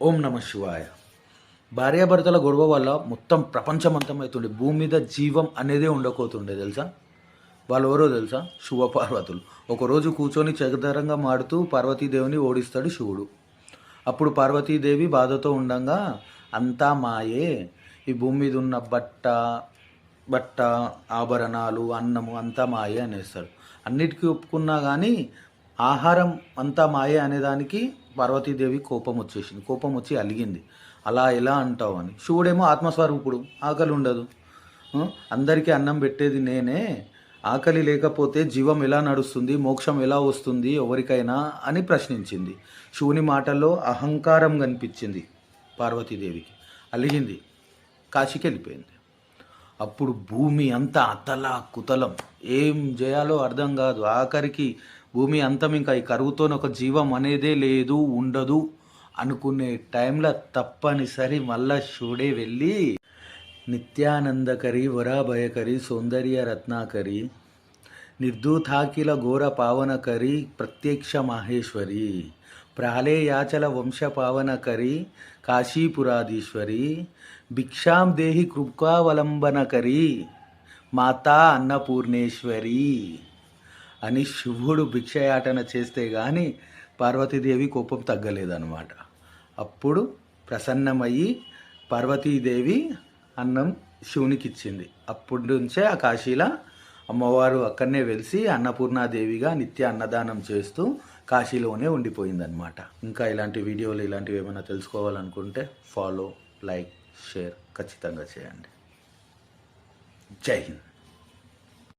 ఓం నమ శివాయ. భార్యాభర్తల గొడవ వల్ల మొత్తం ప్రపంచం అంతమవుతుండే, భూమి మీద జీవం అనేదే ఉండకపోతుండే తెలుసా. వాళ్ళు ఎవరో తెలుసా? శివపార్వతులు. ఒకరోజు కూర్చొని చెగదరంగా మాడుతూ పార్వతీదేవిని ఓడిస్తాడు శివుడు. అప్పుడు పార్వతీదేవి బాధతో ఉండగా, అంతా మాయే, ఈ భూమి మీద ఉన్న బట్ట ఆభరణాలు అన్నము అంతా మాయే అనేస్తాడు. అన్నిటికీ ఒప్పుకున్నా కానీ ఆహారం అంతా మాయే అనేదానికి పార్వతీదేవి కోపం వచ్చేసింది. కోపం వచ్చి అలిగింది, అలా ఎలా అంటావు అని. శివుడేమో ఆత్మస్వరూపుడు, ఆకలి ఉండదు. అందరికీ అన్నం పెట్టేది నేనే, ఆకలి లేకపోతే జీవం ఎలా నడుస్తుంది, మోక్షం ఎలా వస్తుంది ఎవరికైనా అని ప్రశ్నించింది. శివుని మాటల్లో అహంకారం కనిపించింది పార్వతీదేవికి. అలిగింది, కాశీకి వెళ్ళిపోయింది. అప్పుడు భూమి అంతా అతలా కుతలం, ఏం చేయాలో అర్థం కాదు. ఆఖరికి భూమి అంతం, ఇంకా ఈ కరువుతోనే ఒక జీవం అనేదే లేదు, ఉండదు అనుకునే టైంలో తప్పనిసరి మళ్ళా శివుడే వెళ్ళి, నిత్యానందకరి వరాభయకరి సౌందర్య రత్నాకరి నిర్దూతాకిల ఘోర పావనకరి ప్రత్యక్ష మాహేశ్వరి ప్రాళేయాచల వంశ పావనకరి కాశీపురాధీశ్వరి భిక్షాం దేహి కృపావలంబనకరి మాతా అన్నపూర్ణేశ్వరి అని శివుడు భిక్షయాటన చేస్తే కానీ పార్వతీదేవి కోపం తగ్గలేదన్నమాట. అప్పుడు ప్రసన్నమయ్యి పార్వతీదేవి అన్నం శివునికి ఇచ్చింది. అప్పటి నుంచే ఆ కాశీలో అమ్మవారు అక్కడనే వెలిసి అన్నపూర్ణాదేవిగా నిత్య అన్నదానం చేస్తూ కాశీలోనే ఉండిపోయిందనమాట. ఇంకా ఇలాంటి వీడియోలు ఇలాంటివి ఏమైనా తెలుసుకోవాలనుకుంటే ఫాలో, లైక్, షేర్ ఖచ్చితంగా చేయండి. జై హింద్.